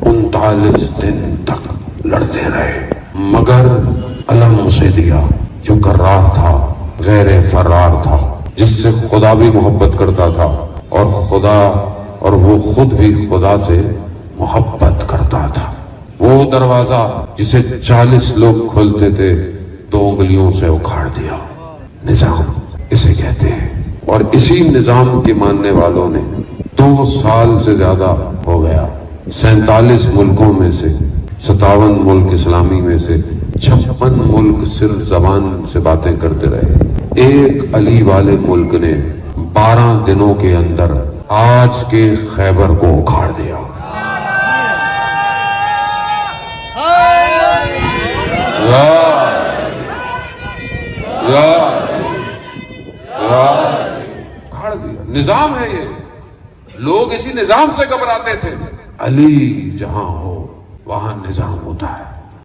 39 دن تک لڑتے رہے، مگر علم اسے دیا جو کرار تھا، غیر فرار تھا، جس سے خدا بھی محبت کرتا تھا اور وہ خود بھی خدا سے محبت کرتا تھا۔ وہ دروازہ جسے 40 لوگ کھولتے تھے 2 انگلیوں سے اکھاڑ دیا۔ نظام اسے کہتے ہیں، اور اسی نظام کے ماننے والوں نے 2 سال سے زیادہ ہو گیا 47 ملکوں میں سے 57 ملک اسلامی میں سے 56 ملک صرف زبان سے باتیں کرتے رہے۔ ایک علی والے ملک نے 12 دنوں کے اندر آج کے خیبر کو اکھاڑ دیا۔ اکھاڑ دیا۔ نظام ہے یہ، لوگ اسی نظام سے گھبراتے تھے۔ علی جہاں ہو وہاں نظام ہوتا ہے۔